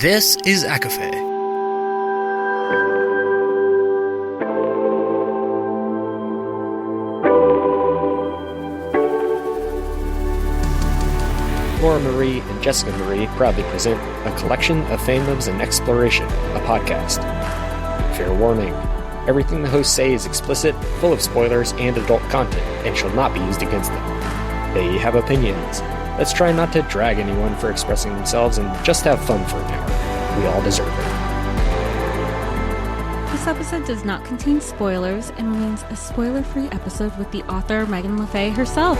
This is ACOFAE. Laura Marie and Jessica Marie proudly present a collection of fandoms and exploration, a podcast. Fair warning, everything the hosts say is explicit, full of spoilers and adult content, and shall not be used against them. They have opinions. Let's try not to drag anyone for expressing themselves and just have fun for an hour. We all deserve it. This episode does not contain spoilers and remains a spoiler-free episode with the author Meghan Le Fay herself.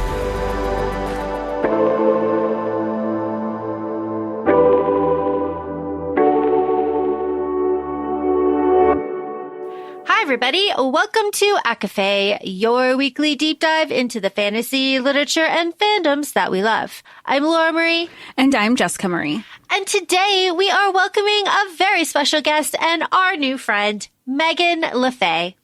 Everybody, welcome to ACOFAE, your weekly deep dive into the fantasy, literature, and fandoms that we love. I'm Laura Marie. And I'm Jessica Marie. And today we are welcoming a very special guest and our new friend, Meghan Le Fay,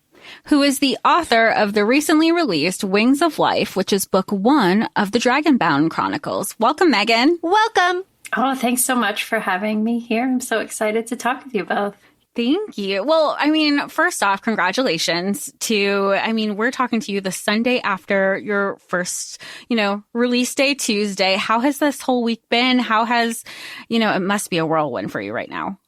who is the author of the recently released Wings of Life, which is book 1 of the Dragonbound Chronicles. Welcome, Meghan. Welcome. Oh, thanks so much for having me here. I'm so excited to talk with you both. Thank you. Well, first off, congratulations we're talking to you the Sunday after your first, release day Tuesday. How has this whole week been? How has, it must be a whirlwind for you right now.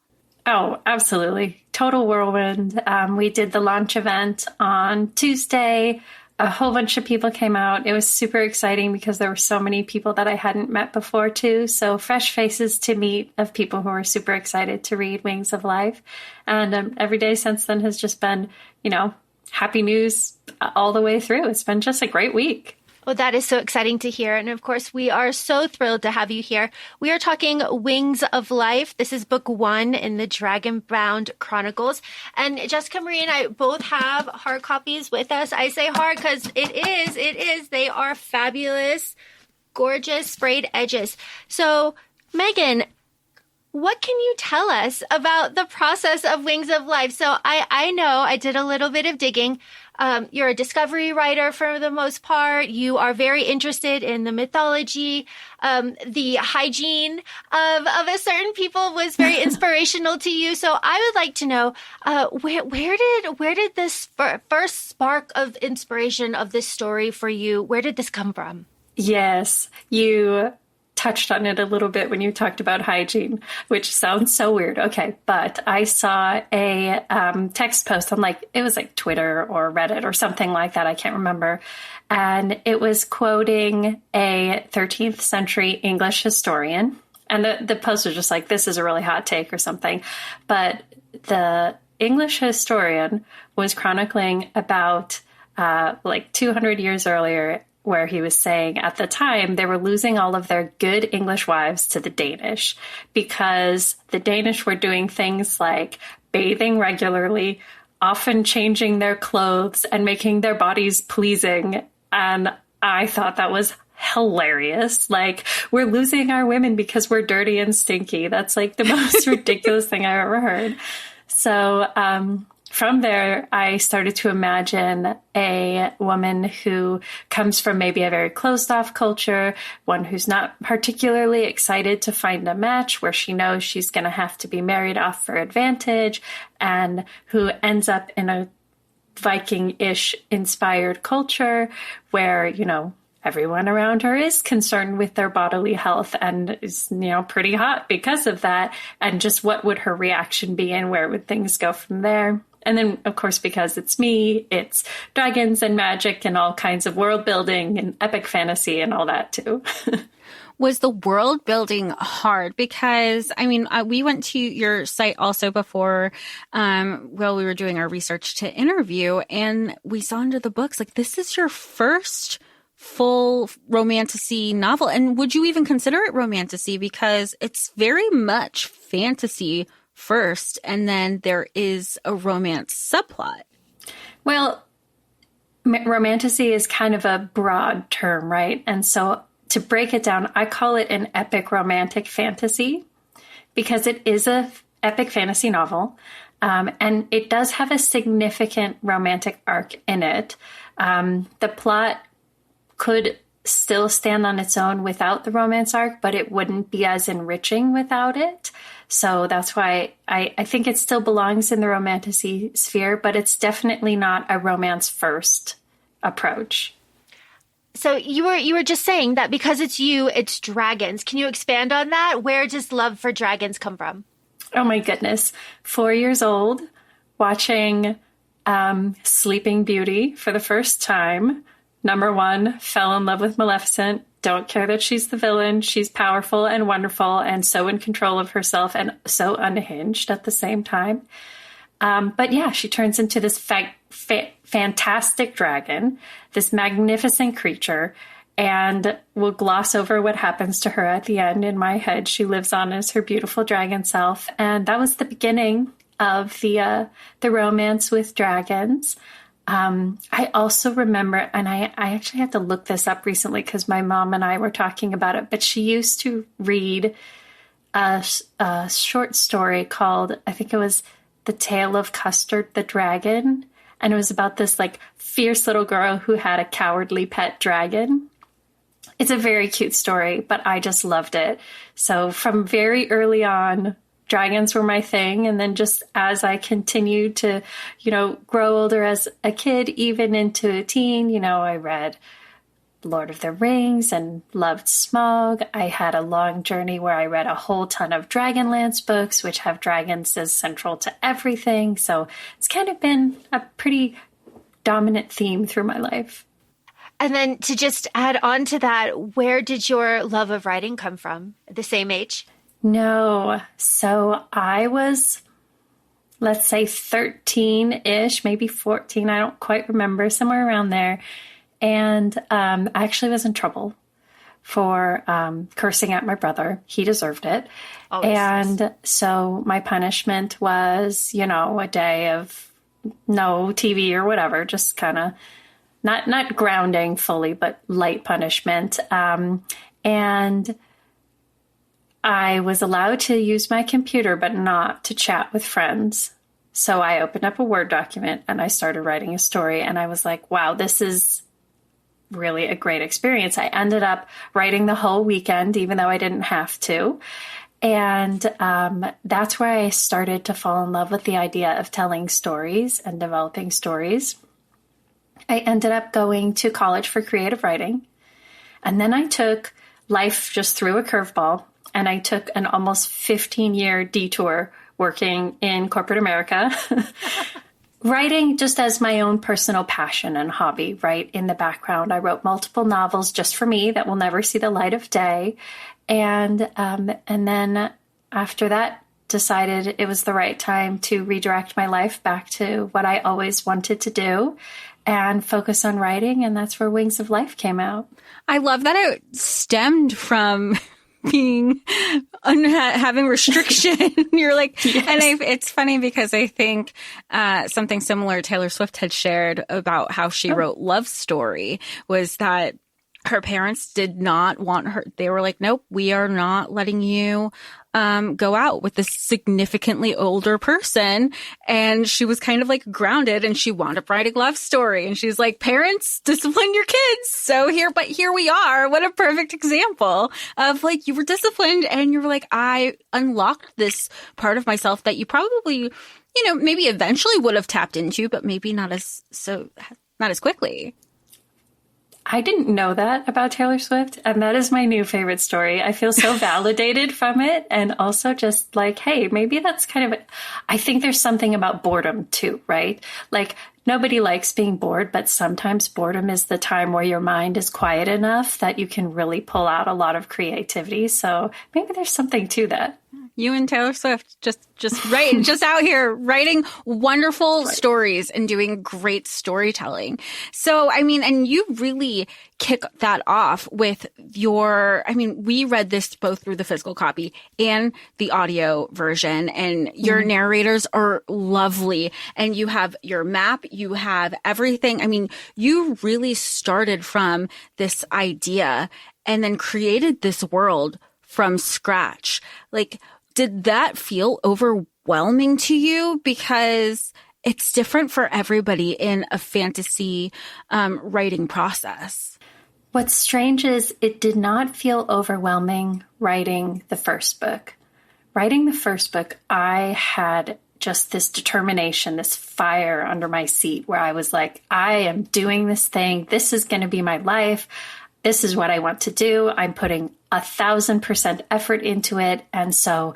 Oh, absolutely. Total whirlwind. We did the launch event on Tuesday. A whole bunch of people came out. It was super exciting because there were so many people that I hadn't met before too. So fresh faces to meet of people who are super excited to read Wings of Life. And every day since then has just been, happy news all the way through. It's been just a great week. Oh, that is so exciting to hear. And of course, we are so thrilled to have you here. We are talking Wings of Life. This is book 1 in the Dragonbound Chronicles. And Jessica Marie and I both have hard copies with us. I say hard because it is. They are fabulous, gorgeous sprayed edges. So, Meghan, what can you tell us about the process of Wings of Life? So I know I did a little bit of digging. You're a discovery writer for the most part. You are very interested in the mythology. The hygiene of a certain people was very inspirational to you. So I would like to know, where did this first spark of inspiration of this story for you, where did this come from? Yes, you touched on it a little bit when you talked about hygiene, which sounds so weird. Okay, but I saw a text post on it was Twitter or Reddit or something like that. I can't remember. And it was quoting a 13th century English historian. And the post was just this is a really hot take or something. But the English historian was chronicling about 200 years earlier, where he was saying at the time they were losing all of their good English wives to the Danish because the Danish were doing things like bathing regularly, often changing their clothes and making their bodies pleasing. And I thought that was hilarious. We're losing our women because we're dirty and stinky. That's the most ridiculous thing I've ever heard. So, from there, I started to imagine a woman who comes from maybe a very closed-off culture, one who's not particularly excited to find a match, where she knows she's going to have to be married off for advantage, and who ends up in a Viking-ish inspired culture where, everyone around her is concerned with their bodily health and is, pretty hot because of that. And just what would her reaction be and where would things go from there? And then, of course, because it's me, it's dragons and magic and all kinds of world building and epic fantasy and all that, too. Was the world building hard? Because, we went to your site also before, while we were doing our research to interview, and we saw under the books, this is your first full romantasy novel. And would you even consider it romantasy? Because it's very much fantasy first, and then there is a romance subplot. Well, romantasy is kind of a broad term, right? And so to break it down, I call it an epic romantic fantasy because it is a epic fantasy novel. And it does have a significant romantic arc in it. The plot could still stand on its own without the romance arc, but it wouldn't be as enriching without it. So that's why I think it still belongs in the romantasy sphere, but it's definitely not a romance first approach. So you were just saying that because it's you, it's dragons. Can you expand on that? Where does love for dragons come from? Oh my goodness. 4 years old, watching Sleeping Beauty for the first time. Number one, fell in love with Maleficent. Don't care that she's the villain. She's powerful and wonderful and so in control of herself and so unhinged at the same time. But yeah, she turns into this fantastic dragon, this magnificent creature, and we'll gloss over what happens to her at the end. In my head, she lives on as her beautiful dragon self. And that was the beginning of the romance with dragons. I also remember, and I actually had to look this up recently because my mom and I were talking about it, but she used to read a short story called, I think it was The Tale of Custard the Dragon. And it was about this like fierce little girl who had a cowardly pet dragon. It's a very cute story, but I just loved it. So from very early on, dragons were my thing. And then just as I continued to, grow older as a kid, even into a teen, I read Lord of the Rings and loved Smaug. I had a long journey where I read a whole ton of Dragonlance books, which have dragons as central to everything. So it's kind of been a pretty dominant theme through my life. And then to just add on to that, where did your love of writing come from at the same age? No. So I was, let's say 13-ish, maybe 14. I don't quite remember, somewhere around there. And I actually was in trouble for cursing at my brother. He deserved it. Oh, and so my punishment was, a day of no TV or whatever, just kind of not grounding fully, but light punishment. And I was allowed to use my computer, but not to chat with friends. So I opened up a Word document and I started writing a story. And I was like, wow, this is really a great experience. I ended up writing the whole weekend, even though I didn't have to. And that's where I started to fall in love with the idea of telling stories and developing stories. I ended up going to college for creative writing. And then I took life just threw a curveball. And I took an almost 15-year detour working in corporate America, writing just as my own personal passion and hobby, right? In the background, I wrote multiple novels just for me that will never see the light of day. And then after that, decided it was the right time to redirect my life back to what I always wanted to do and focus on writing. And that's where Wings of Life came out. I love that it stemmed from having restriction. You're like, yes. And it's funny because I think something similar Taylor Swift had shared about how she wrote Love Story was that her parents did not want her. They were like, nope, we are not letting you go out with this significantly older person. And she was kind of like grounded and she wound up writing Love Story. And she's like, parents, discipline your kids. So here we are. What a perfect example of like, you were disciplined and you were like, I unlocked this part of myself that you probably, maybe eventually would have tapped into, but maybe not as quickly. I didn't know that about Taylor Swift, and that is my new favorite story. I feel so validated from it, and also just like, hey, maybe that's kind of I think there's something about boredom too, right? Like, nobody likes being bored, but sometimes boredom is the time where your mind is quiet enough that you can really pull out a lot of creativity. So maybe there's something to that. You and Taylor Swift just out here writing wonderful stories and doing great storytelling. So, and you really kick that off with we read this both through the physical copy and the audio version, and your narrators are lovely. And you have your map, you have everything. You really started from this idea and then created this world from scratch. Like, did that feel overwhelming to you? Because it's different for everybody in a fantasy writing process. What's strange is it did not feel overwhelming writing the first book. Writing the first book, I had just this determination, this fire under my seat where I was like, I am doing this thing. This is going to be my life. This is what I want to do. I'm putting 1,000% effort into it. And so,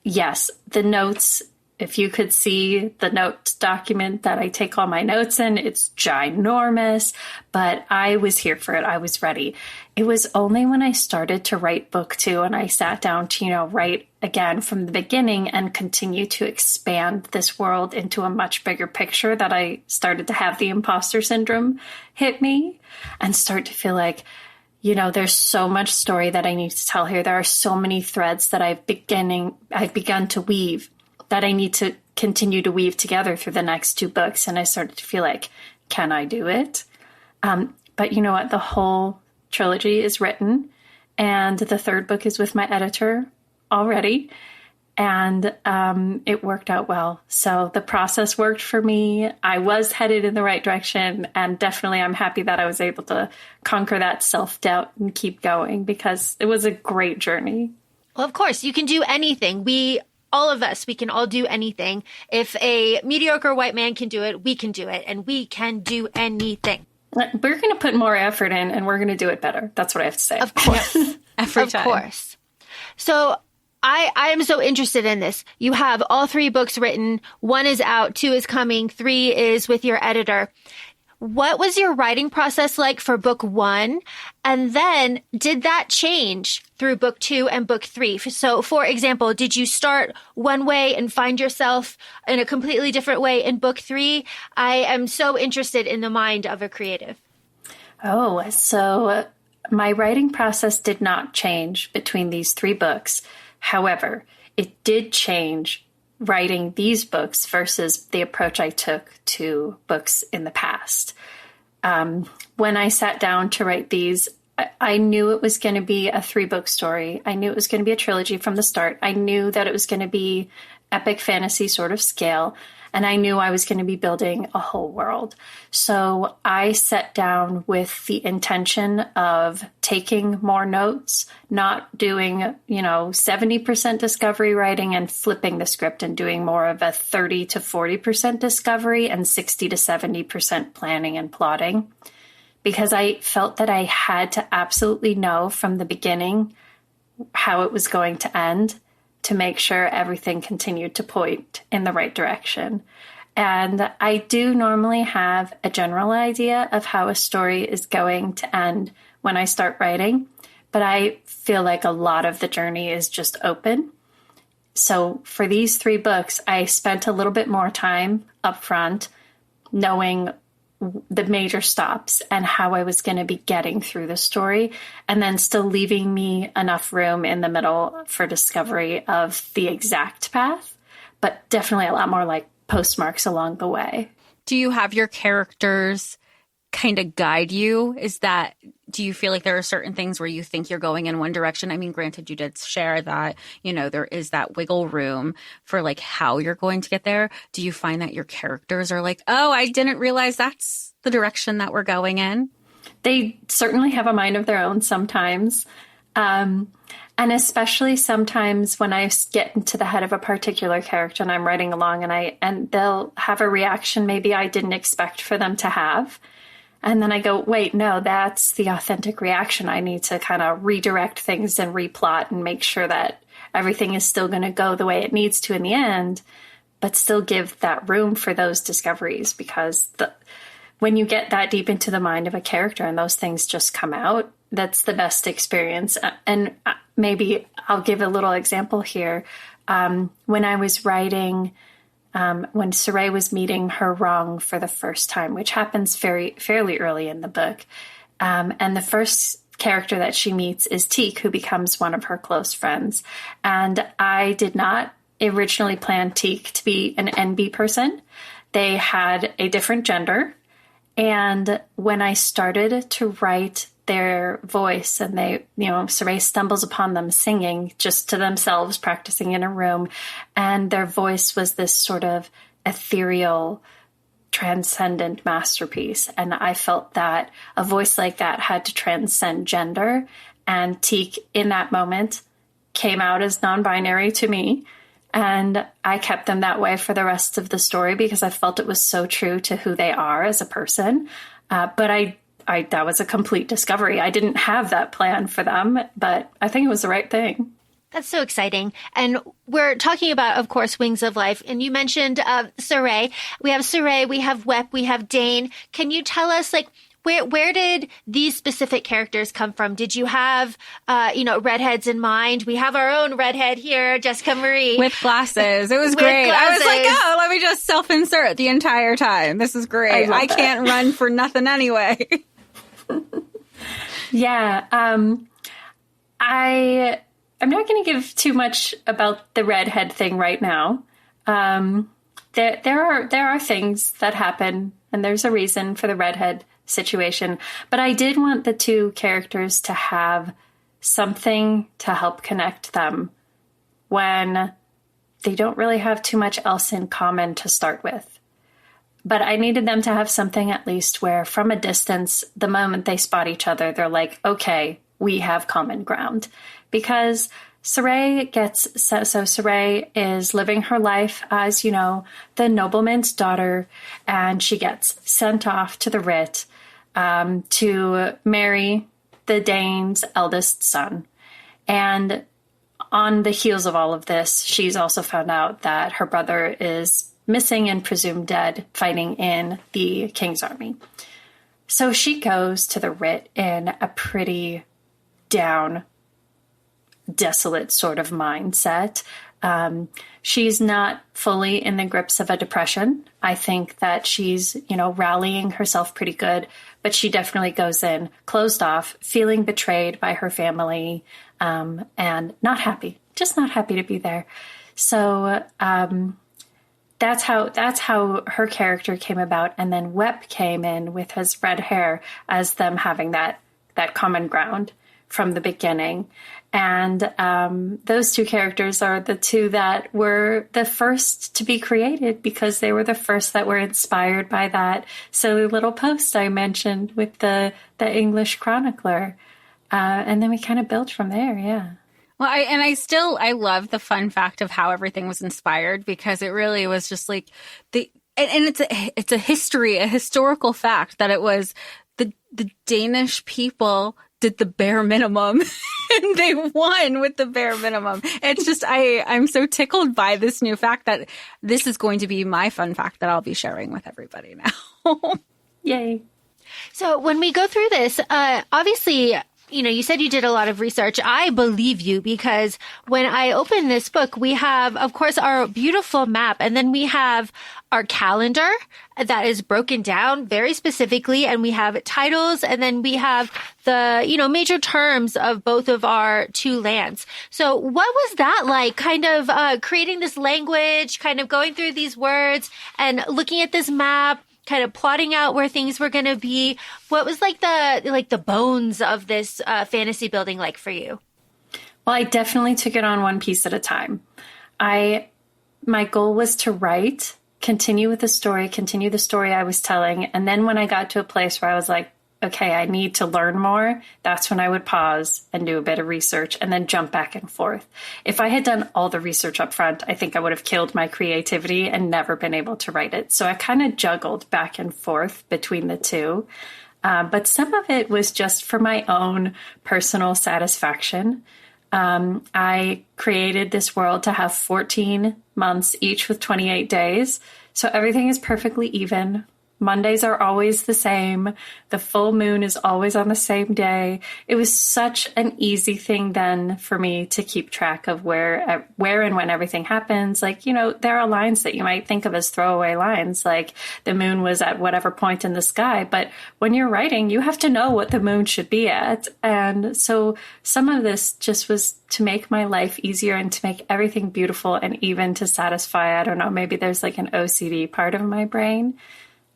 yes, the notes, if you could see the notes document that I take all my notes in, it's ginormous, but I was here for it. I was ready. It was only when I started to write book 2 and I sat down to, write again from the beginning and continue to expand this world into a much bigger picture that I started to have the imposter syndrome hit me and start to feel like, there's so much story that I need to tell here. There are so many threads that I've begun to weave that I need to continue to weave together through the next 2 books. And I started to feel like, can I do it? But you know what? The whole trilogy is written and the 3rd book is with my editor already. And it worked out well. So the process worked for me. I was headed in the right direction. And definitely I'm happy that I was able to conquer that self-doubt and keep going because it was a great journey. Well, of course, you can do anything. All of us, we can all do anything. If a mediocre white man can do it, we can do it. And we can do anything. We're going to put more effort in and we're going to do it better. That's what I have to say. Of course. Every time. Of course. So I am so interested in this. You have all 3 books written. 1 is out, 2 is coming, 3 is with your editor. What was your writing process like for book 1? And then did that change through book 2 and book 3? So, for example, did you start one way and find yourself in a completely different way in book 3? I am so interested in the mind of a creative. Oh, so my writing process did not change between these 3 books. However, it did change writing these books versus the approach I took to books in the past. When I sat down to write these, I knew it was going to be a 3-book story. I knew it was going to be a trilogy from the start. I knew that it was going to be epic fantasy sort of scale. And I knew I was going to be building a whole world. So I sat down with the intention of taking more notes, not doing, 70% discovery writing and flipping the script and doing more of a 30 to 40% discovery and 60 to 70% planning and plotting. Because I felt that I had to absolutely know from the beginning how it was going to end, to make sure everything continued to point in the right direction. And I do normally have a general idea of how a story is going to end when I start writing, but I feel like a lot of the journey is just open. So for these 3 books, I spent a little bit more time up front knowing the major stops and how I was going to be getting through the story, and then still leaving me enough room in the middle for discovery of the exact path, but definitely a lot more like postmarks along the way. Do you have your characters kind of guide you? Do you feel like there are certain things where you think you're going in one direction? I mean, granted, you did share that, there is that wiggle room for like how you're going to get there. Do you find that your characters are like, oh, I didn't realize that's the direction that we're going in? They certainly have a mind of their own sometimes. And especially sometimes when I get into the head of a particular character and I'm writing along and they'll have a reaction maybe I didn't expect for them to have. And then I go, wait, no, that's the authentic reaction. I need to kind of redirect things and replot and make sure that everything is still going to go the way it needs to in the end, but still give that room for those discoveries, because when you get that deep into the mind of a character and those things just come out, that's the best experience. And maybe I'll give a little example here. When I was writing, when Saray was meeting her wrong for the first time, which happens fairly early in the book. And the first character that she meets is Teak, who becomes one of her close friends. And I did not originally plan Teak to be an NB person. They had a different gender. And when I started to write their voice and Saray stumbles upon them singing just to themselves, practicing in a room. And their voice was this sort of ethereal, transcendent masterpiece. And I felt that a voice like that had to transcend gender. And Teak, in that moment, came out as non-binary to me. And I kept them that way for the rest of the story because I felt it was so true to who they are as a person. But that was a complete discovery. I didn't have that plan for them, but I think it was the right thing. That's so exciting. And we're talking about, of course, Wings of Life. And you mentioned Saray. We have Saray, we have Wep, we have Dane. Can you tell us, like, where did these specific characters come from? Did you have, redheads in mind? We have our own redhead here, Jessica Marie. With glasses. It was great. I was like, oh, let me just self-insert the entire time. This is great. I can't run for nothing anyway. Yeah. I'm not going to give too much about the redhead thing right now. There are things that happen, and there's a reason for the redhead situation. But I did want the two characters to have something to help connect them when they don't really have too much else in common to start with. But I needed them to have something at least where from a distance, the moment they spot each other, they're like, okay, we have common ground. Because Saray Saray is living her life as, the nobleman's daughter, and she gets sent off to the Writ to marry the Dane's eldest son. And on the heels of all of this, she's also found out that her brother is missing and presumed dead, fighting in the king's army. So she goes to the Writ in a pretty down, desolate sort of mindset. She's not fully in the grips of a depression. I think that she's, rallying herself pretty good, but she definitely goes in closed off, feeling betrayed by her family, and not happy, just not happy to be there. So, that's how her character came about. And then Wep came in with his red hair as them having that common ground from the beginning. And those two characters are the two that were the first to be created because they were the first that were inspired by that silly little post I mentioned with the English chronicler. And then we kind of built from there, yeah. Well, I love the fun fact of how everything was inspired, because it really was just like it's a historical fact that it was the Danish people did the bare minimum and they won with the bare minimum. It's just, I'm so tickled by this new fact that this is going to be my fun fact that I'll be sharing with everybody now. Yay. So when we go through this, obviously, you said you did a lot of research. I believe you, because when I open this book, we have, of course, our beautiful map, and then we have our calendar that is broken down very specifically, and we have titles, and then we have the, major terms of both of our two lands. So what was that like, kind of creating this language, kind of going through these words and looking at this map, kind of plotting out where things were going to be? What was the bones of this fantasy building like for you? Well, I definitely took it on one piece at a time. My goal was to continue the story I was telling. And then when I got to a place where I was like, okay, I need to learn more, that's when I would pause and do a bit of research and then jump back and forth. If I had done all the research up front, I think I would have killed my creativity and never been able to write it. So I kind of juggled back and forth between the two. But some of it was just for my own personal satisfaction. I created this world to have 14 months, each with 28 days. So everything is perfectly even. Mondays are always the same. The full moon is always on the same day. It was such an easy thing then for me to keep track of where and when everything happens. Like, there are lines that you might think of as throwaway lines, like the moon was at whatever point in the sky. But when you're writing, you have to know what the moon should be at. And so some of this just was to make my life easier and to make everything beautiful and even to satisfy, I don't know, maybe there's like an OCD part of my brain.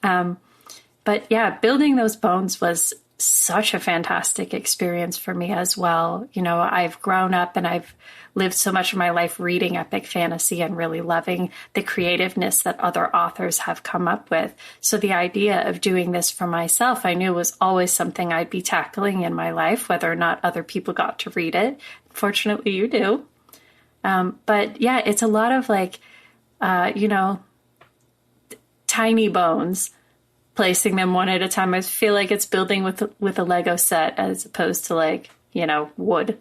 But yeah, building those bones was such a fantastic experience for me as well. You know, I've grown up and I've lived so much of my life reading epic fantasy and really loving the creativeness that other authors have come up with. So the idea of doing this for myself, I knew was always something I'd be tackling in my life, whether or not other people got to read it. Fortunately, you do. But yeah, it's a lot of like, you know, tiny bones, placing them one at a time. I feel like it's building with a Lego set as opposed to like, you know, wood.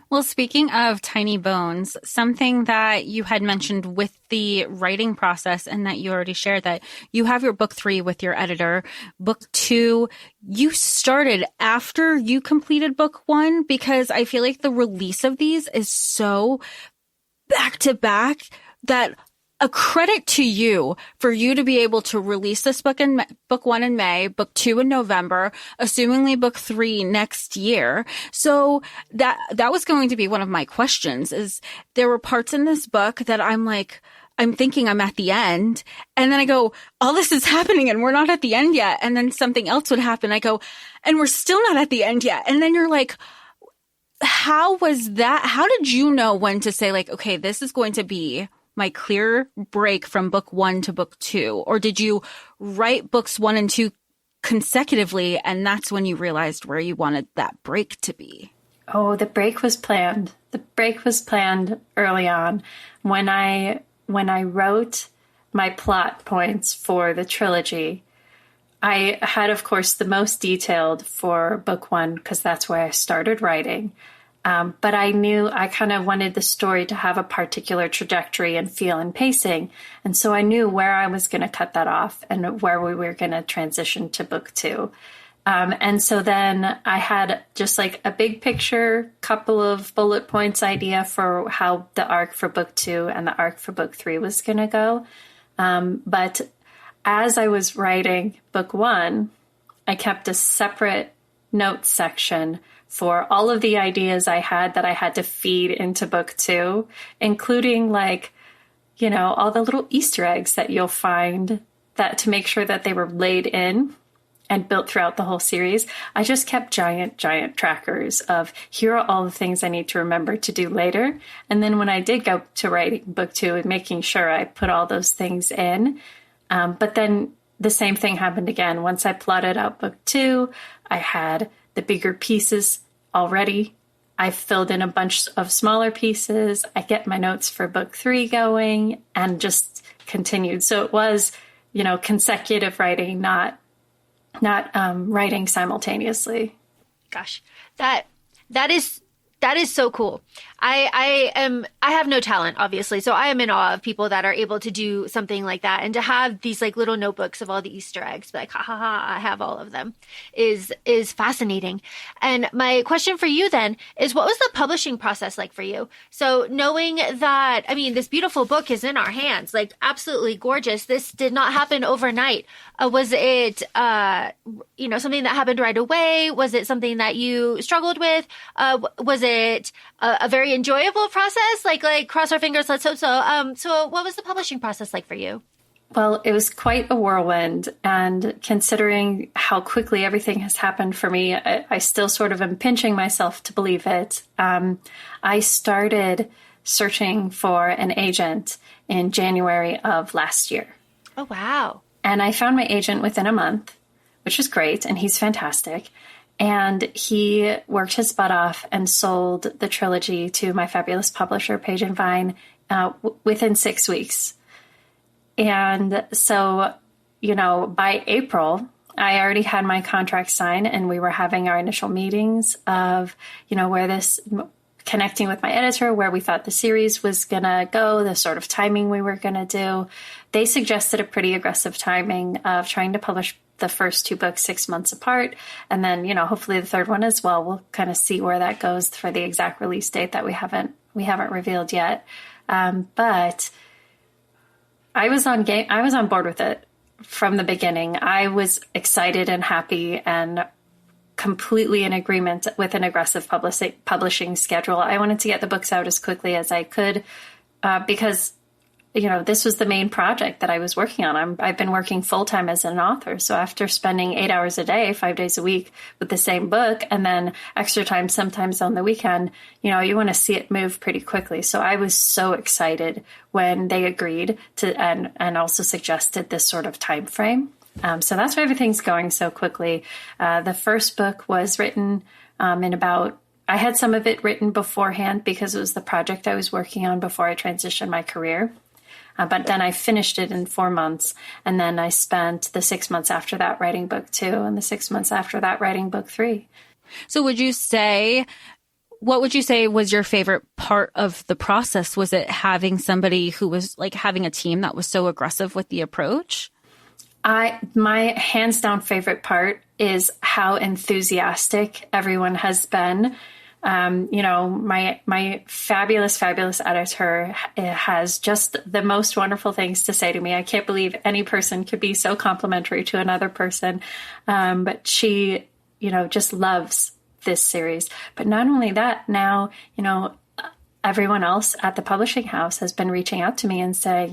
Well, speaking of tiny bones, something that you had mentioned with the writing process and that you already shared, that you have your book 3 with your editor. Book 2, you started after you completed book 1, because I feel like the release of these is so back to back that a credit to you for you to be able to release this book in book 1 in May, book 2 in November, assumingly book 3 next year. So that was going to be one of my questions. Is there were parts in this book that I'm thinking I'm at the end, and then I go, all this is happening and we're not at the end yet. And then something else would happen. I go, and we're still not at the end yet. And then you're like, how was that? How did you know when to say like, okay, this is going to be my clear break from book 1 to book 2? Or did you write books 1 and 2 consecutively, and that's when you realized where you wanted that break to be? Oh, the break was planned. The break was planned early on. When I wrote my plot points for the trilogy, I had, of course, the most detailed for book 1 because that's where I started writing. But I knew I kind of wanted the story to have a particular trajectory and feel and pacing. And so I knew where I was going to cut that off and where we were going to transition to book 2. And so then I had just like a big picture, couple of bullet points idea for how the arc for book 2 and the arc for book 3 was going to go. But as I was writing book 1, I kept a separate notes section for all of the ideas I had that I had to feed into book 2, including like, you know, all the little Easter eggs that you'll find, that to make sure that they were laid in and built throughout the whole series. I just kept giant trackers of here are all the things I need to remember to do later. And then when I did go to writing book 2 and making sure I put all those things in, but then the same thing happened again. Once I plotted out book 2, I had the bigger pieces already. I filled in a bunch of smaller pieces. I get my notes for book 3 going and just continued. So it was, you know, consecutive writing, not writing simultaneously. Gosh, that is so cool. I have no talent, obviously. So I am in awe of people that are able to do something like that, and to have these like little notebooks of all the Easter eggs, like, ha ha ha, I have all of them, is fascinating. And my question for you then is, what was the publishing process like for you? So knowing that, I mean, this beautiful book is in our hands, like absolutely gorgeous. This did not happen overnight. Was it, something that happened right away? Was it something that you struggled with? Was it a very enjoyable process? Like cross our fingers, let's hope so. So what was the publishing process like for you? Well, it was quite a whirlwind, and considering how quickly everything has happened for me, I still sort of am pinching myself to believe it. I started searching for an agent in January of last year. Oh, wow. And I found my agent within a month, which was great, and he's fantastic. And he worked his butt off and sold the trilogy to my fabulous publisher, Page and Vine, within 6 weeks. And so, by April, I already had my contract signed, and we were having our initial meetings of, connecting with my editor, where we thought the series was going to go, the sort of timing we were going to do. They suggested a pretty aggressive timing of trying to publish the first 2 books 6 months apart. And then, hopefully the third one as well. We'll kind of see where that goes for the exact release date that we haven't revealed yet. But I was on board with it from the beginning. I was excited and happy and completely in agreement with an aggressive publishing schedule. I wanted to get the books out as quickly as I could, because this was the main project that I was working on. I've been working full-time as an author. So after spending 8 hours a day, 5 days a week with the same book, and then extra time sometimes on the weekend, you want to see it move pretty quickly. So I was so excited when they agreed to and also suggested this sort of time frame. So that's why everything's going so quickly. The first book was written I had some of it written beforehand because it was the project I was working on before I transitioned my career. But then I finished it in 4 months. And then I spent the 6 months after that writing book 2 and the 6 months after that writing book 3. So what would you say was your favorite part of the process? Was it having somebody who was like having a team that was so aggressive with the approach? My hands down favorite part is how enthusiastic everyone has been. My fabulous editor has just the most wonderful things to say to me. I can't believe any person could be so complimentary to another person. But she, just loves this series. But not only that, now, everyone else at the publishing house has been reaching out to me and saying,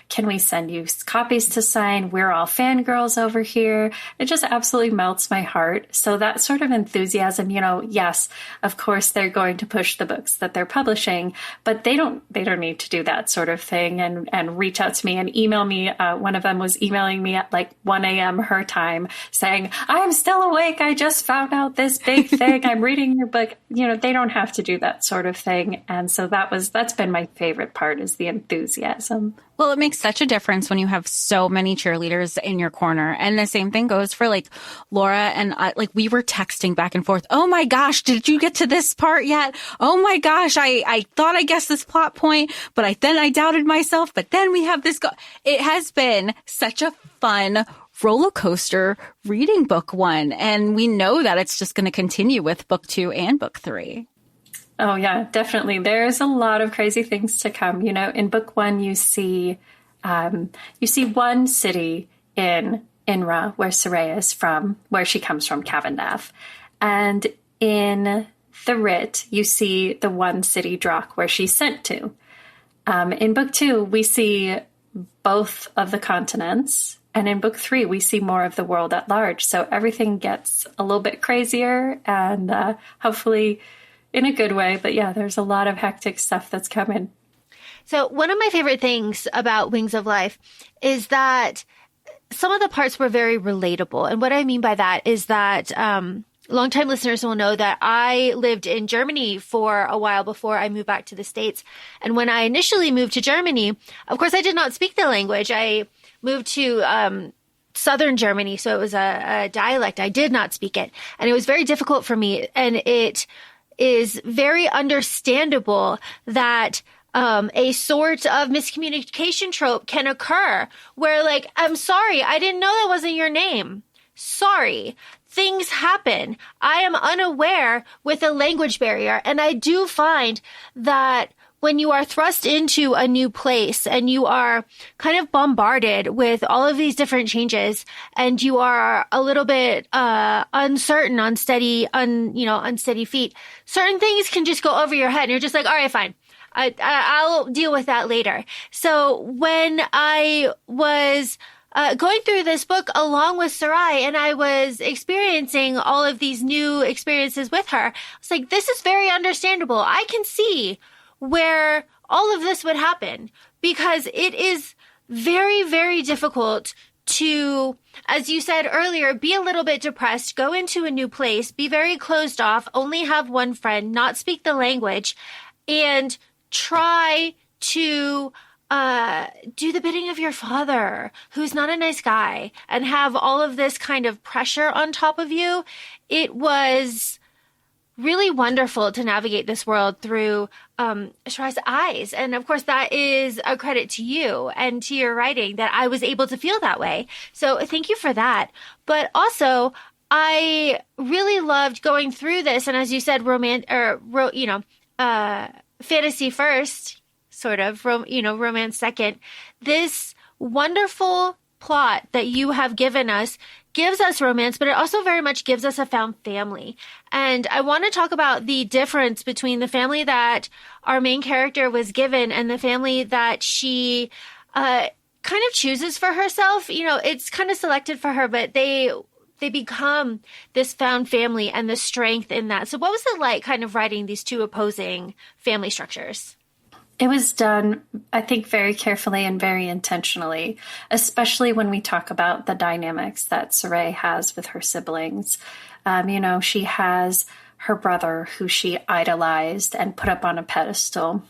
can we send you copies to sign? We're all fangirls over here. It just absolutely melts my heart. So that sort of enthusiasm, yes, of course they're going to push the books that they're publishing, but they don't need to do that sort of thing and reach out to me and email me. One of them was emailing me at like 1 a.m. her time saying, I'm still awake. I just found out this big thing. I'm reading your book. They don't have to do that sort of thing. And so that's been my favorite part, is the enthusiasm. Well, it makes such a difference when you have so many cheerleaders in your corner. And the same thing goes for like Laura and I. Like, we were texting back and forth. Oh my gosh, did you get to this part yet? Oh my gosh, I thought I guessed this plot point, but I doubted myself. But then we have this. It has been such a fun roller coaster reading book 1. And we know that it's just going to continue with book 2 and book 3. Oh, yeah, definitely. There's a lot of crazy things to come. In book 1, you see one city in Inra, where Soraya is from, where she comes from, Cavendath. And in the Writ, you see the one city, Drock, where she's sent to. In book 2, we see both of the continents. And in book 3, we see more of the world at large. So everything gets a little bit crazier and hopefully in a good way. But yeah, there's a lot of hectic stuff that's coming. So one of my favorite things about Wings of Life is that some of the parts were very relatable. And what I mean by that is that longtime listeners will know that I lived in Germany for a while before I moved back to the States. And when I initially moved to Germany, of course, I did not speak the language. I moved to southern Germany, so it was a dialect. I did not speak it. And it was very difficult for me. And it is very understandable that a sort of miscommunication trope can occur where, like, I'm sorry, I didn't know that wasn't your name. Sorry. Things happen. I am unaware with a language barrier. And I do find that when you are thrust into a new place and you are kind of bombarded with all of these different changes and you are a little bit uncertain, unsteady feet, certain things can just go over your head and you're just like, all right, fine. I'll deal with that later. So when I was going through this book along with Sarai and I was experiencing all of these new experiences with her, I was like, this is very understandable. I can see where all of this would happen because it is very, very difficult to, as you said earlier, be a little bit depressed, go into a new place, be very closed off, only have one friend, not speak the language, and try to do the bidding of your father, who's not a nice guy, and have all of this kind of pressure on top of you. It was really wonderful to navigate this world through Sarai's eyes. And of course, that is a credit to you and to your writing that I was able to feel that way. So thank you for that. But also, I really loved going through this. And as you said, fantasy first, sort of, romance second. This wonderful plot that you have given us gives us romance, but it also very much gives us a found family. And I want to talk about the difference between the family that our main character was given and the family that she kind of chooses for herself. You know, it's kind of selected for her, but they become this found family and the strength in that. So what was it like kind of writing these two opposing family structures? It was done, I think, very carefully and very intentionally, especially when we talk about the dynamics that Sarai has with her siblings. You know, she has her brother who she idolized and put up on a pedestal.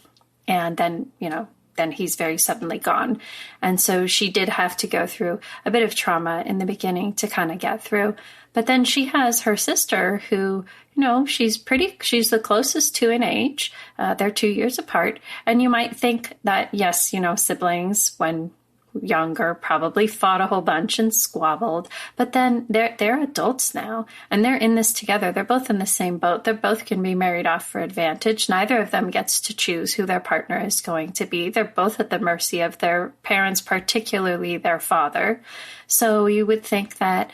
And then, you know, then he's very suddenly gone. And so she did have to go through a bit of trauma in the beginning to kind of get through. But then she has her sister who, you know, she's the closest to in age. They're 2 years apart. And you might think that, yes, you know, siblings when younger probably fought a whole bunch and squabbled, but then they're adults now and they're in this together. They're both in the same boat. They both can be married off for advantage. Neither of them gets to choose who their partner is going to be. They're both at the mercy of their parents, particularly their father. So you would think that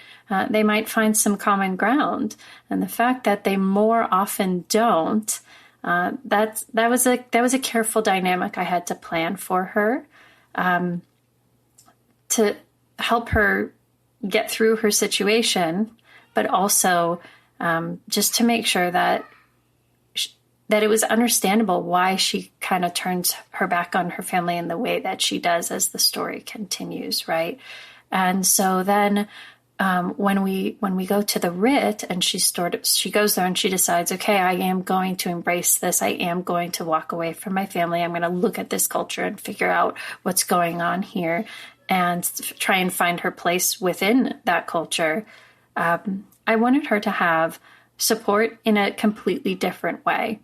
they might find some common ground. And the fact that they more often don't, that was a careful dynamic I had to plan for her. To help her get through her situation, but also just to make sure that it was understandable why she kind of turns her back on her family in the way that she does as the story continues, right? And so then when we go to the writ and she goes there and she decides, okay, I am going to embrace this. I am going to walk away from my family. I'm going to look at this culture and figure out what's going on here and try and find her place within that culture. I wanted her to have support in a completely different way.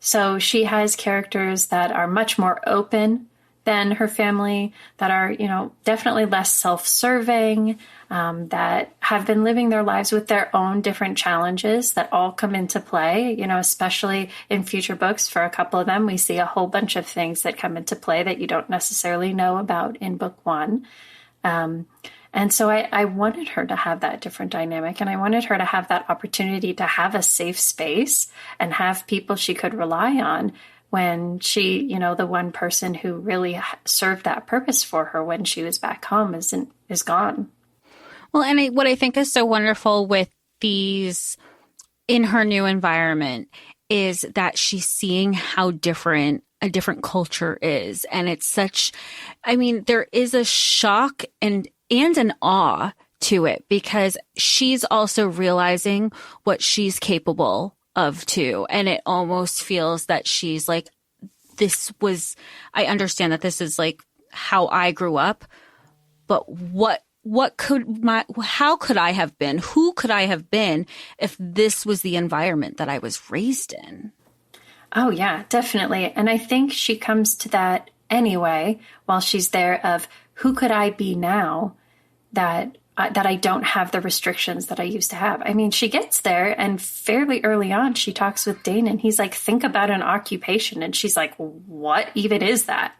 So she has characters that are much more open than her family, that are, you know, definitely less self-serving, that have been living their lives with their own different challenges that all come into play, you know, especially in future books. For a couple of them, we see a whole bunch of things that come into play that you don't necessarily know about in book one. And so I wanted her to have that different dynamic, and I wanted her to have that opportunity to have a safe space and have people she could rely on when she, you know, the one person who really served that purpose for her when she was back home is gone. Well, and what I think is so wonderful with these in her new environment is that she's seeing how different a different culture is. And it's such, I mean, there is a shock and an awe to it because she's also realizing what she's capable of too. And it almost feels that she's like, I understand that this is like how I grew up, but how could I have been? Who could I have been if this was the environment that I was raised in? Oh, yeah, definitely. And I think she comes to that anyway while she's there of who could I be now that I don't have the restrictions that I used to have. I mean, she gets there and fairly early on, she talks with Dane and he's like, think about an occupation. And she's like, what even is that?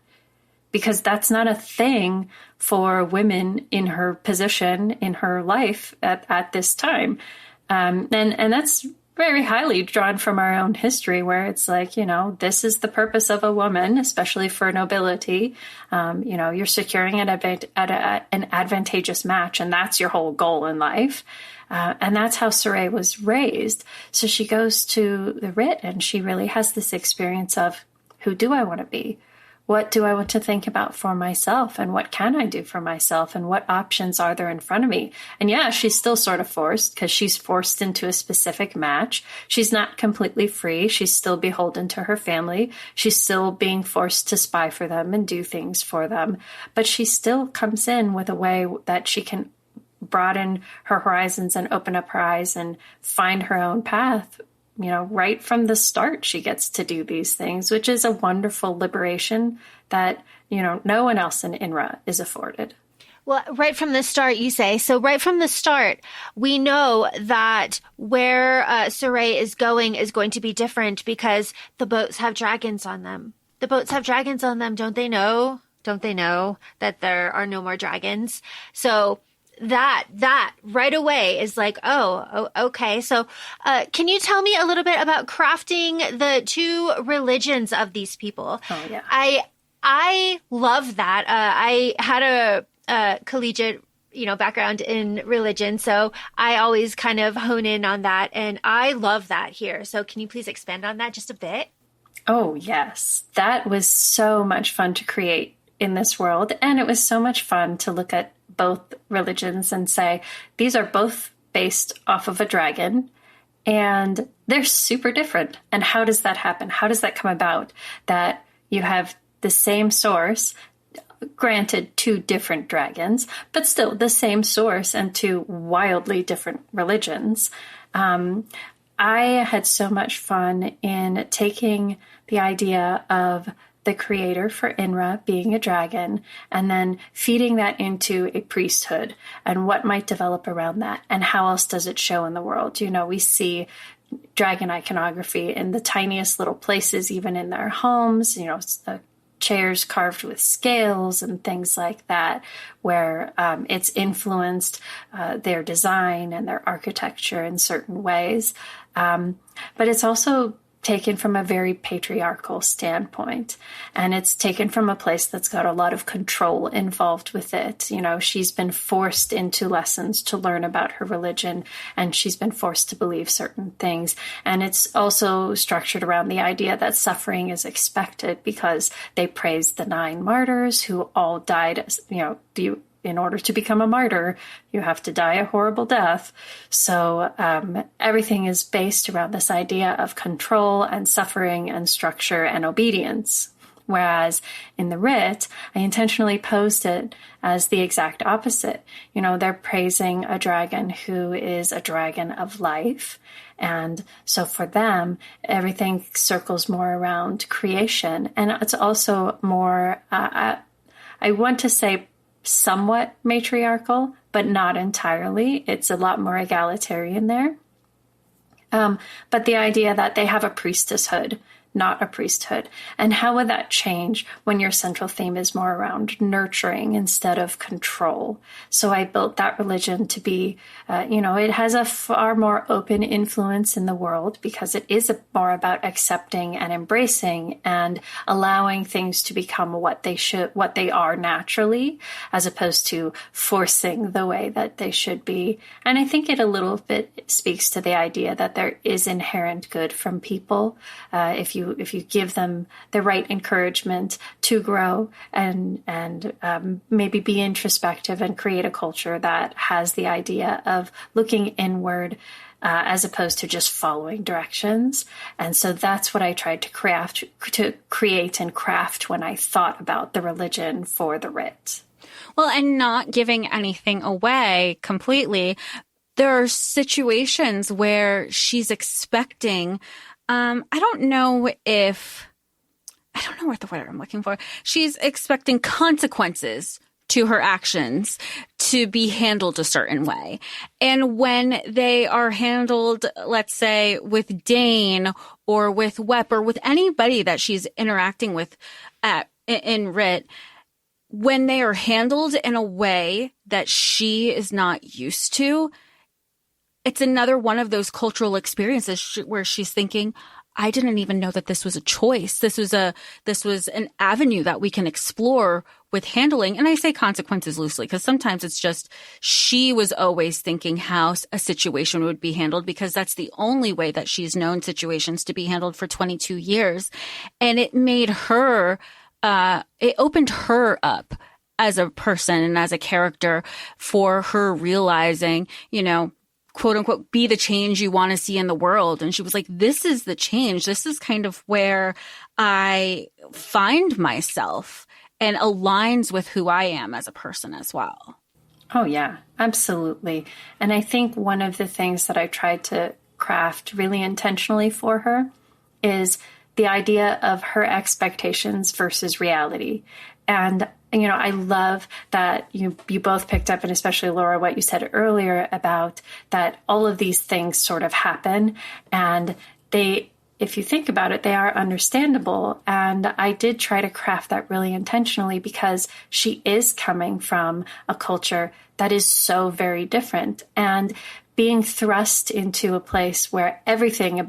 Because that's not a thing for women in her position in her life at this time. And that's very highly drawn from our own history where it's like, you know, this is the purpose of a woman, especially for nobility. You know, you're securing an advantageous match and that's your whole goal in life. And that's how Sarai was raised. So she goes to the writ and she really has this experience of who do I want to be? What do I want to think about for myself? And what can I do for myself? And what options are there in front of me? And yeah, she's still sort of forced because she's forced into a specific match. She's not completely free. She's still beholden to her family. She's still being forced to spy for them and do things for them. But she still comes in with a way that she can broaden her horizons and open up her eyes and find her own path. You know, right from the start, she gets to do these things, which is a wonderful liberation that, you know, no one else in INRA is afforded. Well, right from the start, you say. So right from the start, we know that where Sarai is going to be different because the boats have dragons on them. The boats have dragons on them. Don't they know? Don't they know that there are no more dragons? So that right away is like, oh, okay. So, can you tell me a little bit about crafting the two religions of these people? Oh, yeah. I love that. I had a collegiate, background in religion, so I always kind of hone in on that, and I love that here. So, can you please expand on that just a bit? Oh, yes. That was so much fun to create in this world, and it was so much fun to look at both religions and say, these are both based off of a dragon, and they're super different. And how does that happen? How does that come about that you have the same source, granted two different dragons, but still the same source and two wildly different religions? I had so much fun in taking the idea of the creator for INRA being a dragon, and then feeding that into a priesthood and what might develop around that, and how else does it show in the world. We see dragon iconography in the tiniest little places, even in their homes, the chairs carved with scales and things like that, where it's influenced their design and their architecture in certain ways. But it's also taken from a very patriarchal standpoint, and it's taken from a place that's got a lot of control involved with it. She's been forced into lessons to learn about her religion, and she's been forced to believe certain things. And it's also structured around the idea that suffering is expected, because they praise the 9 martyrs who all died, in order to become a martyr, you have to die a horrible death. So everything is based around this idea of control and suffering and structure and obedience. Whereas in the writ, I intentionally posed it as the exact opposite. They're praising a dragon who is a dragon of life. And so for them, everything circles more around creation. And it's also more, I want to say, somewhat matriarchal, but not entirely. It's a lot more egalitarian there. But the idea that they have a priestesshood, not a priesthood. And how would that change when your central theme is more around nurturing instead of control? So I built that religion to be, it has a far more open influence in the world, because it is more about accepting and embracing and allowing things to become what they are naturally, as opposed to forcing the way that they should be. And I think it a little bit speaks to the idea that there is inherent good from people. If you give them the right encouragement to grow and maybe be introspective and create a culture that has the idea of looking inward as opposed to just following directions. And so that's what I tried to create and craft when I thought about the religion for the writ. Well, and not giving anything away completely. There are situations where she's expecting, I don't know what the word I'm looking for. She's expecting consequences to her actions to be handled a certain way. And when they are handled, let's say, with Dane or with Wep or with anybody that she's interacting with in writ, when they are handled in a way that she is not used to, it's another one of those cultural experiences where she's thinking, I didn't even know that this was a choice. This was an avenue that we can explore with handling. And I say consequences loosely, because sometimes it's just she was always thinking how a situation would be handled, because that's the only way that she's known situations to be handled for 22 years. And it made her, it opened her up as a person and as a character for her realizing, quote unquote, be the change you want to see in the world. And she was like, this is the change. This is kind of where I find myself and aligns with who I am as a person as well. Oh, yeah, absolutely. And I think one of the things that I tried to craft really intentionally for her is the idea of her expectations versus reality. And I love that you both picked up, and especially Laura, what you said earlier about that all of these things sort of happen, and they if you think about it, they are understandable. And I did try to craft that really intentionally because she is coming from a culture that is so very different. And being thrust into a place where everything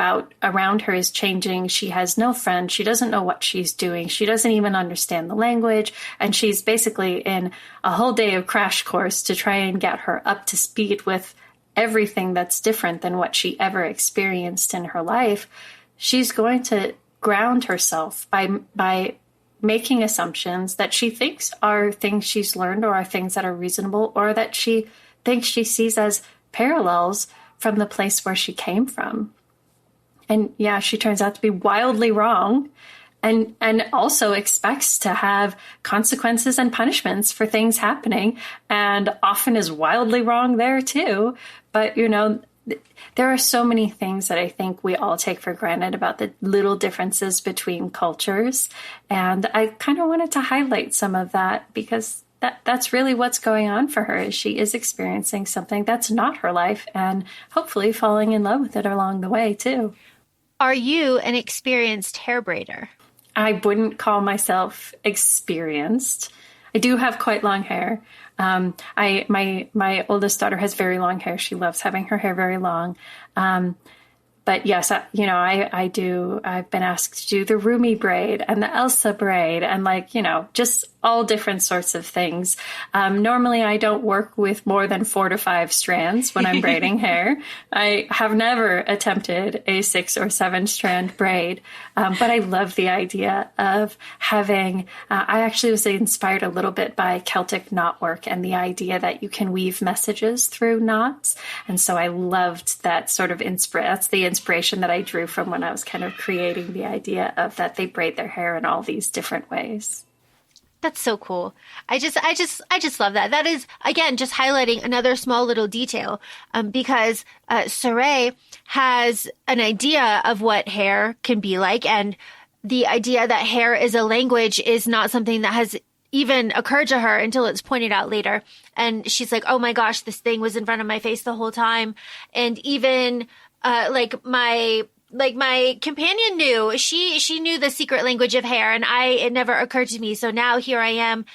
around her is changing. She has no friends. She doesn't know what she's doing. She doesn't even understand the language. And she's basically in a whole day of crash course to try and get her up to speed with everything that's different than what she ever experienced in her life. She's going to ground herself by making assumptions that she thinks are things she's learned or are things that are reasonable or that she thinks she sees as parallels from the place where she came from. And yeah, she turns out to be wildly wrong and also expects to have consequences and punishments for things happening, and often is wildly wrong there too. But, you know, there are so many things that I think we all take for granted about the little differences between cultures. And I kind of wanted to highlight some of that because that's really what's going on for her. Is she is experiencing something that's not her life and hopefully falling in love with it along the way too. Are you an experienced hair braider? I wouldn't call myself experienced. I do have quite long hair. My oldest daughter has very long hair. She loves having her hair very long. But yes, I do. I've been asked to do the Rumi braid and the Elsa braid and just all different sorts of things. Normally I don't work with more than 4 to 5 strands when I'm braiding hair. I have never attempted a 6 or 7 strand braid. But I love the idea of having, I actually was inspired a little bit by Celtic knotwork and the idea that you can weave messages through knots. And so I loved that sort of that's the inspiration that I drew from when I was kind of creating the idea of that they braid their hair in all these different ways. That's so cool. I just love that. That is, again, just highlighting another small little detail, because Saray has an idea of what hair can be like. And the idea that hair is a language is not something that has even occurred to her until it's pointed out later. And she's like, oh my gosh, this thing was in front of my face the whole time. And even my companion knew, she knew the secret language of hair, and it never occurred to me. So now here I am,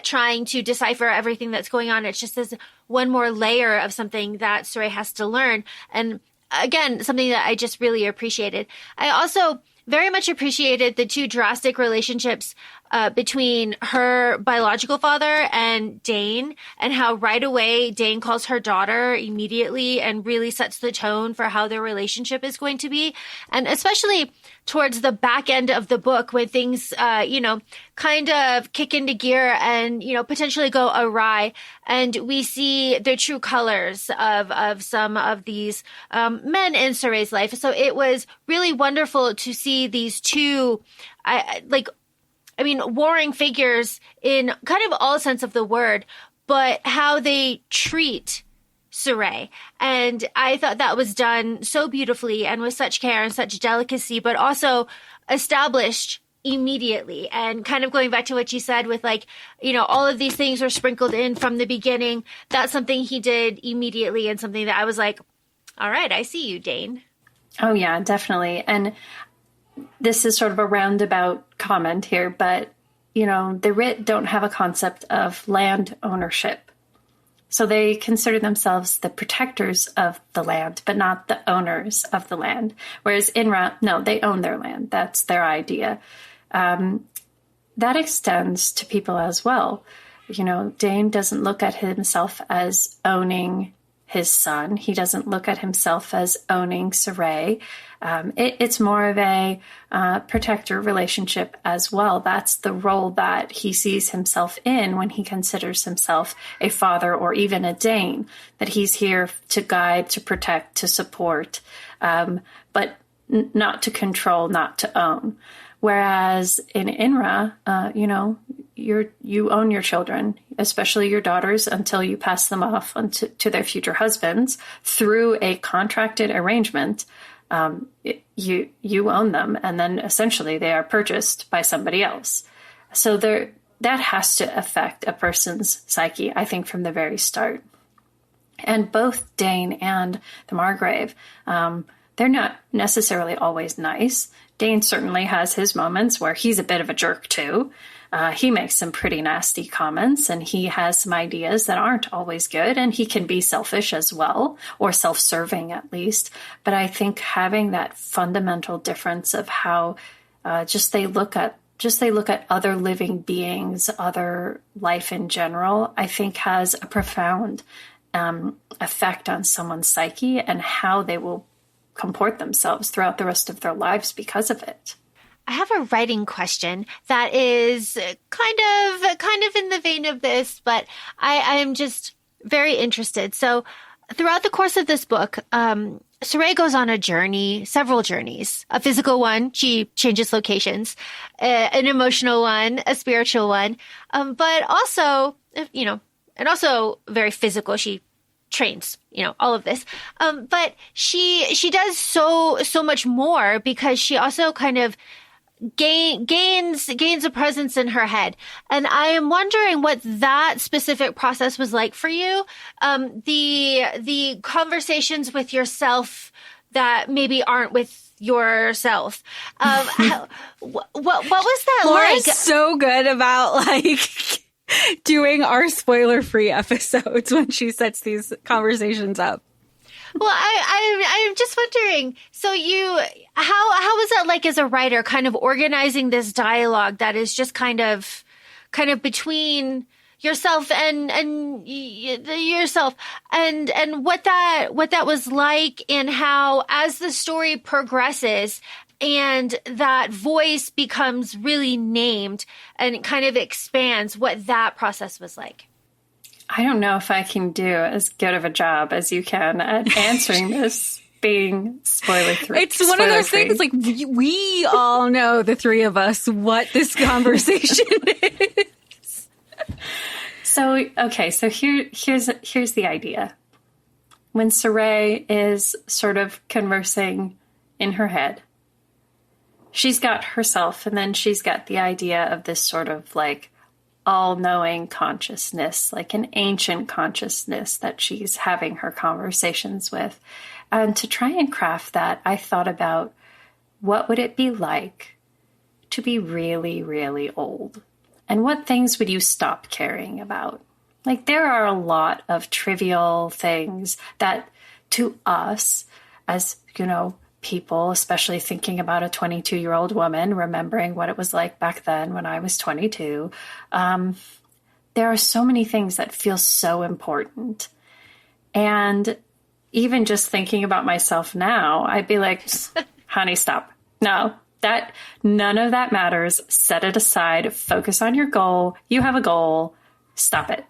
trying to decipher everything that's going on. It's just this one more layer of something that Saray has to learn. And again, something that I just really appreciated. I also very much appreciated the 2 drastic relationships between her biological father and Dane, and how right away Dane calls her daughter immediately and really sets the tone for how their relationship is going to be. And especially towards the back end of the book when things, kind of kick into gear and, potentially go awry. And we see the true colors of some of these men in Saray's life. So it was really wonderful to see these 2, warring figures in kind of all sense of the word, but how they treat Saray. And I thought that was done so beautifully and with such care and such delicacy, but also established immediately. And kind of going back to what you said with all of these things were sprinkled in from the beginning. That's something he did immediately and something that I was like, all right, I see you, Dane. Oh yeah, definitely. And this is sort of a roundabout comment here, but, the Writ don't have a concept of land ownership. So they consider themselves the protectors of the land, but not the owners of the land. Whereas Inra, no, they own their land. That's their idea. That extends to people as well. Dane doesn't look at himself as owning his son. He doesn't look at himself as owning Saray. It's more of a protector relationship as well. That's the role that he sees himself in when he considers himself a father or even a Dane, that he's here to guide, to protect, to support, but not to control, not to own. Whereas in Inra, you own your children, especially your daughters, until you pass them off to their future husbands through a contracted arrangement. You own them, and then essentially they are purchased by somebody else. So that has to affect a person's psyche, I think, from the very start. And both Dane and the Margrave, they're not necessarily always nice. Dane certainly has his moments where he's a bit of a jerk too. He makes some pretty nasty comments, and he has some ideas that aren't always good, and he can be selfish as well, or self-serving at least. But I think having that fundamental difference of how they look at other living beings, other life in general, I think has a profound effect on someone's psyche and how they will comport themselves throughout the rest of their lives because of it. I have a writing question that is kind of in the vein of this, but I am just very interested. So throughout the course of this book, Saray goes on a journey, several journeys, a physical one. She changes locations, an emotional one, a spiritual one, but also, and also very physical. She trains, all of this. But she does so much more because she also kind of gains a presence in her head. And I am wondering what that specific process was like for you. The conversations with yourself that maybe aren't with yourself. What was that Laura's like? So good about doing our spoiler-free episodes when she sets these conversations up. Well, I'm just wondering, so how was that like as a writer, kind of organizing this dialogue that is just kind of between yourself and yourself, and what that was like, and how as the story progresses and that voice becomes really named and it kind of expands, what that process was like? I don't know if I can do as good of a job as you can at answering this being spoiler-free. It's one of those things, like, we all know, the three of us, what this conversation is. So here's the idea. When Saray is sort of conversing in her head, she's got herself, and then she's got the idea of this sort of like all-knowing consciousness, like an ancient consciousness that she's having her conversations with. And to try and craft that, I thought about what would it be like to be really, really old? And what things would you stop caring about? Like, there are a lot of trivial things that to us as, people, especially thinking about a 22-year-old woman, remembering what it was like back then when I was 22. There are so many things that feel so important. And even just thinking about myself now, I'd be like, honey, stop. No, none of that matters. Set it aside. Focus on your goal. You have a goal. Stop it.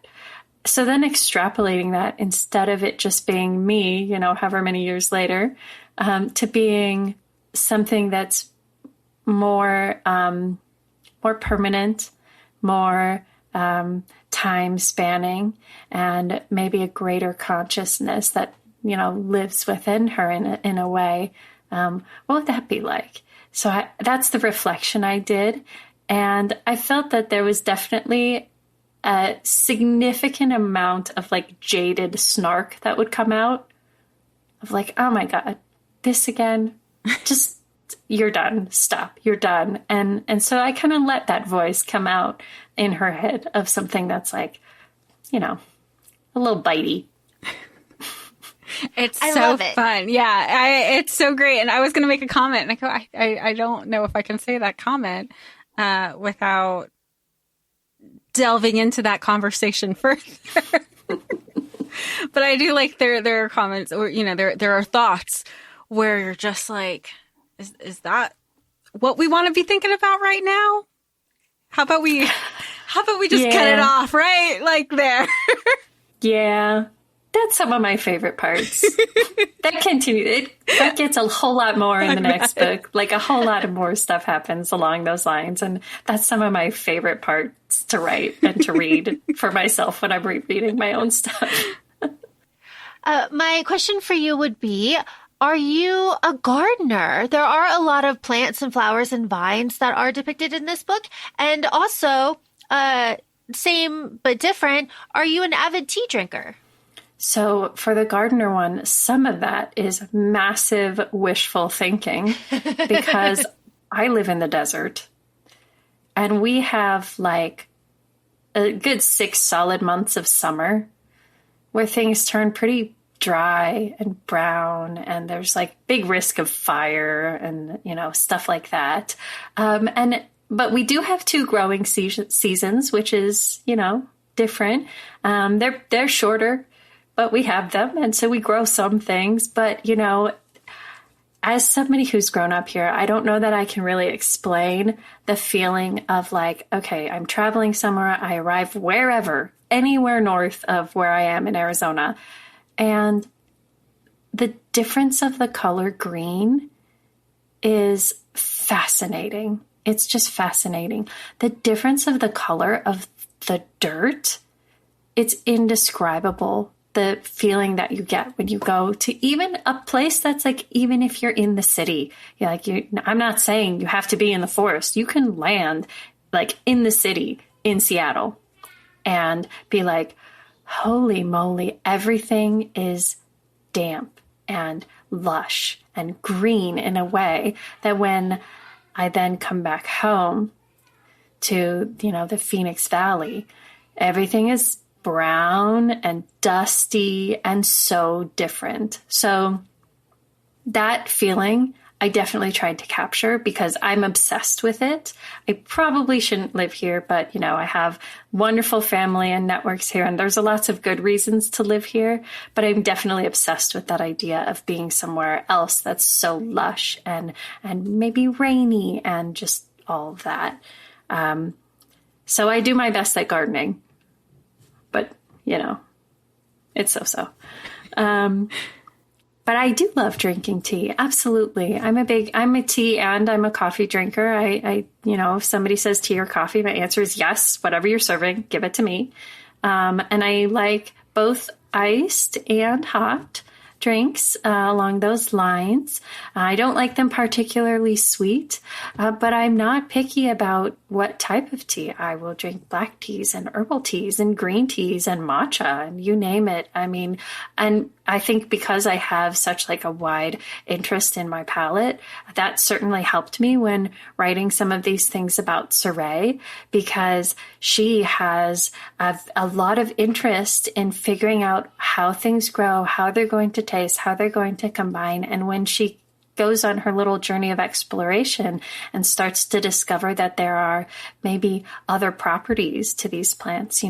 So then extrapolating that, instead of it just being me, however many years later, to being something that's more permanent, more time spanning, and maybe a greater consciousness that lives within her in a way. What would that be like? So that's the reflection I did, and I felt that there was definitely a significant amount of like jaded snark that would come out of like, oh my God, this again, just, you're done, stop, you're done. And so I kind of let that voice come out in her head of something that's like, a little bitey. It's I so love it. fun. Yeah, it's so great. And I was going to make a comment, and I go, I don't know if I can say that comment without delving into that conversation further. But I do like there are comments, or there are thoughts where you're just like, is that what we want to be thinking about right now? How about we just cut it off right like there? Yeah. That's some of my favorite parts. That gets a whole lot more in the next book. Like a whole lot of more stuff happens along those lines. And that's some of my favorite parts to write and to read for myself when I'm rereading my own stuff. My question for you would be, are you a gardener? There are a lot of plants and flowers and vines that are depicted in this book. And also, same but different, are you an avid tea drinker? So for the gardener one, some of that is massive wishful thinking because I live in the desert and we have like a good 6 solid months of summer where things turn pretty dry and brown and there's like big risk of fire and, stuff like that. But we do have 2 growing seasons, which is, different. They're shorter, but we have them. And so we grow some things. But, as somebody who's grown up here, I don't know that I can really explain the feeling of like, okay, I'm traveling somewhere. I arrive wherever, anywhere north of where I am in Arizona. And the difference of the color green is fascinating. It's just fascinating. The difference of the color of the dirt, it's indescribable. The feeling that you get when you go to even a place that's like, even if you're in the city, I'm not saying you have to be in the forest. You can land like in the city in Seattle and be like, holy moly, everything is damp and lush and green in a way that when I then come back home to, the Phoenix Valley, everything is brown and dusty and so different. So that feeling I definitely tried to capture because I'm obsessed with it. I probably shouldn't live here, but I have wonderful family and networks here and there's lots of good reasons to live here, but I'm definitely obsessed with that idea of being somewhere else that's so lush and maybe rainy and just all of that. So I do my best at gardening. But, it's so-so. But I do love drinking tea. Absolutely. I'm a tea and I'm a coffee drinker. I if somebody says tea or coffee, my answer is yes, whatever you're serving, give it to me. And I like both iced and hot drinks along those lines. I don't like them particularly sweet, but I'm not picky about what type of tea. I will drink black teas and herbal teas and green teas and matcha and you name it. I mean, and I think because I have such like a wide interest in my palate, that certainly helped me when writing some of these things about Saray, because she has a lot of interest in figuring out how things grow, how they're going to taste, how they're going to combine. And when she goes on her little journey of exploration and starts to discover that there are maybe other properties to these plants,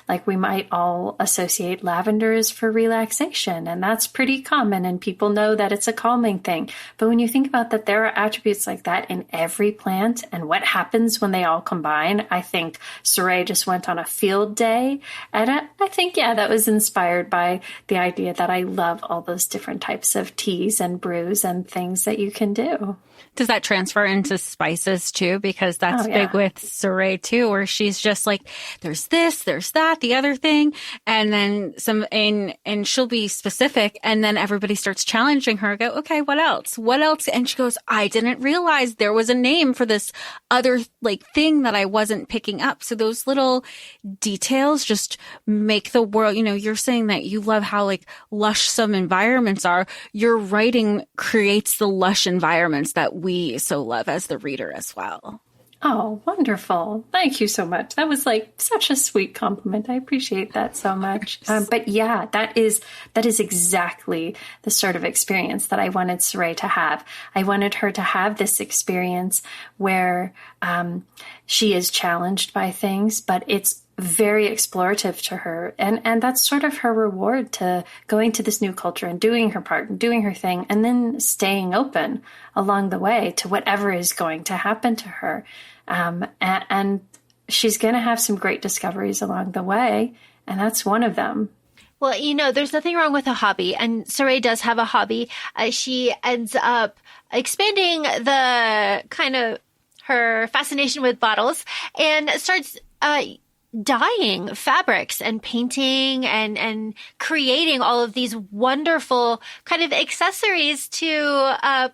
like we might all associate lavenders for relaxation, and that's pretty common and people know that it's a calming thing. But when you think about that, there are attributes like that in every plant and what happens when they all combine, I think Saray just went on a field day. And I think, that was inspired by the idea that I love all those different types of teas and brews and things that you can do. Does that transfer into spices too? Because that's big with Saray too, where she's just like, there's this, there's that, the other thing. And then and she'll be specific. And then everybody starts challenging her. Go, okay, what else? What else? And she goes, I didn't realize there was a name for this other like thing that I wasn't picking up. So those little details just make the world, you're saying that you love how like lush some environments are. Your writing creates the lush environments that we so love as the reader as well. Oh, wonderful. Thank you so much. That was like such a sweet compliment. I appreciate that so much. But yeah, that is exactly the sort of experience that I wanted Saray to have. I wanted her to have this experience where she is challenged by things, but it's very explorative to her. And that's sort of her reward to going to this new culture and doing her part and doing her thing and then staying open along the way to whatever is going to happen to her. And she's going to have some great discoveries along the way. And that's one of them. Well, there's nothing wrong with a hobby, and Saray does have a hobby. She ends up expanding the kind of her fascination with bottles and starts dyeing fabrics and painting and creating all of these wonderful kind of accessories to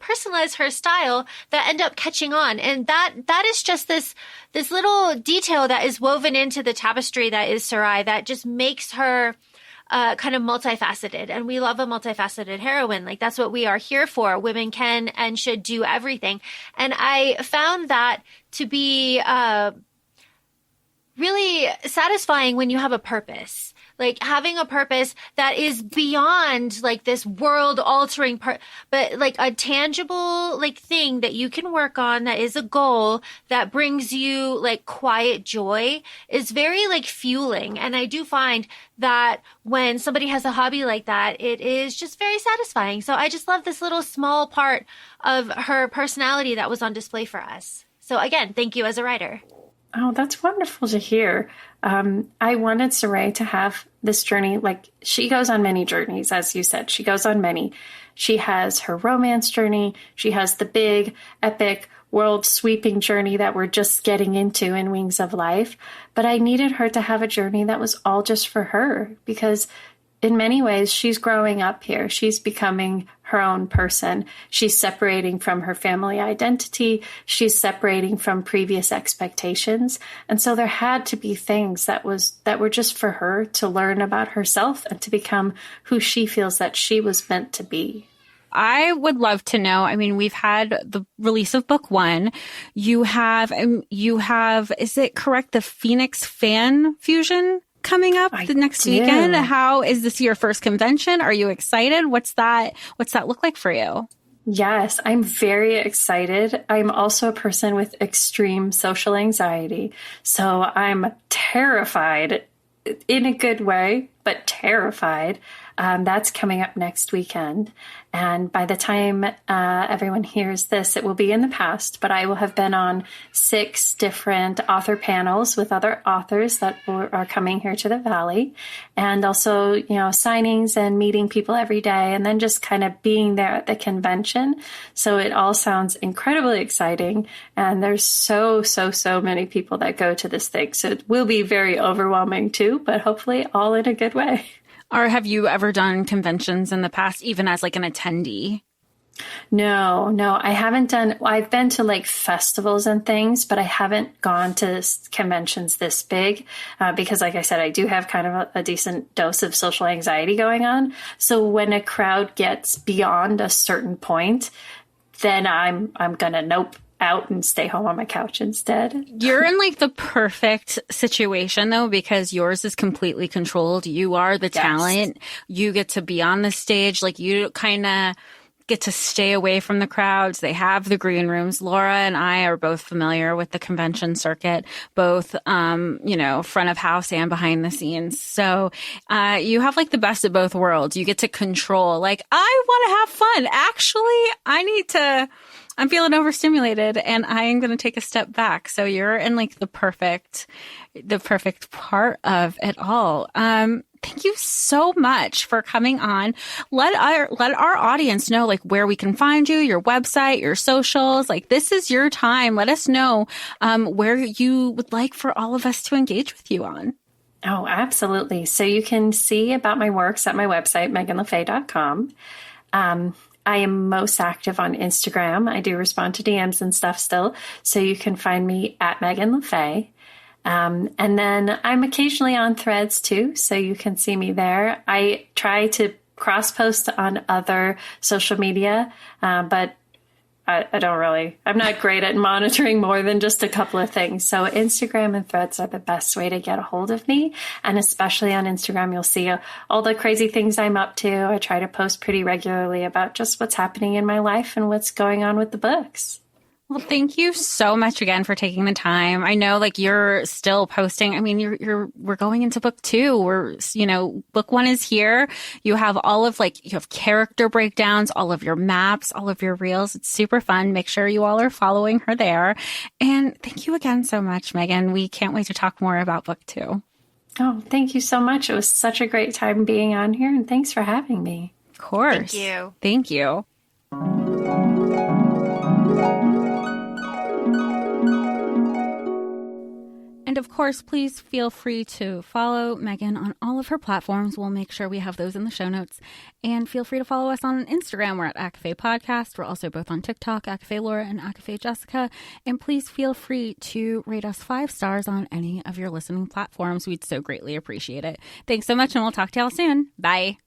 personalize her style that end up catching on. And that is just this little detail that is woven into the tapestry that is Saray that just makes her kind of multifaceted, and we love a multifaceted heroine. Like, that's what we are here for. Women can and should do everything. And I found that to be really satisfying when you have a purpose. Like, having a purpose that is beyond like this world altering part, but like a tangible like thing that you can work on, that is a goal that brings you like quiet joy, is very like fueling. And I do find that when somebody has a hobby like that, it is just very satisfying. So I just love this little small part of her personality that was on display for us. So again, thank you as a writer. Oh, that's wonderful to hear. I wanted Saray to have this journey. Like, she goes on many journeys, as you said. She goes on many. She has her romance journey. She has the big, epic, world-sweeping journey that we're just getting into in Wings of Life. But I needed her to have a journey that was all just for her, because in many ways, she's growing up here. She's becoming her own person. She's separating from her family identity. She's separating from previous expectations. And so there had to be things that were just for her to learn about herself and to become who she feels that she was meant to be. I would love to know. I mean, we've had the release of book 1. You have, is it correct, the Phoenix Fan Fusion coming up the next weekend? How is this your first convention? Are you excited? What's that look like for you? Yes, I'm very excited. I'm also a person with extreme social anxiety. So I'm terrified in a good way, but terrified. That's coming up next weekend. And by the time everyone hears this, it will be in the past, but I will have been on 6 different author panels with other authors that are coming here to the Valley. And also, signings and meeting people every day, and then just kind of being there at the convention. So it all sounds incredibly exciting. And there's so many people that go to this thing. So it will be very overwhelming too, but hopefully all in a good way. Or have you ever done conventions in the past, even as like an attendee? No, I haven't done. I've been to like festivals and things, but I haven't gone to conventions this big because, like I said, I do have kind of a decent dose of social anxiety going on. So when a crowd gets beyond a certain point, then I'm gonna nope out and stay home on my couch instead. You're in like the perfect situation though, because yours is completely controlled. You are the talent. You get to be on the stage. Like, you kind of get to stay away from the crowds. They have the green rooms. Laura and I are both familiar with the convention circuit, both, front of house and behind the scenes. So, you have like the best of both worlds. You get to control, like, I want to have fun. Actually, I'm feeling overstimulated and I am going to take a step back. So you're in like the perfect part of it all. Thank you so much for coming on. Let our audience know like where we can find you, your website, your socials. Like, this is your time. Let us know where you would like for all of us to engage with you on. Oh, absolutely. So you can see about my works at my website, meganlefay.com. I am most active on Instagram. I do respond to DMs and stuff still. So you can find me at Meghan Le Fay. And then I'm occasionally on Threads too, so you can see me there. I try to cross-post on other social media, but I'm not great at monitoring more than just a couple of things. So Instagram and Threads are the best way to get a hold of me. And especially on Instagram, you'll see all the crazy things I'm up to. I try to post pretty regularly about just what's happening in my life and what's going on with the books. Well, thank you so much again for taking the time. I know like you're still posting. I mean, we're going into book 2. Book 1 is here. You have you have character breakdowns, all of your maps, all of your reels. It's super fun. Make sure you all are following her there. And thank you again so much, Megan. We can't wait to talk more about book 2. Oh, thank you so much. It was such a great time being on here, and thanks for having me. Of course. Thank you. Thank you. And And of course, please feel free to follow Megan on all of her platforms. We'll make sure we have those in the show notes. And feel free to follow us on Instagram. We're at ACOFAE Podcast. We're also both on TikTok, ACOFAE Laura and ACOFAE Jessica. And please feel free to rate us 5 stars on any of your listening platforms. We'd so greatly appreciate it. Thanks so much, and we'll talk to y'all soon. Bye.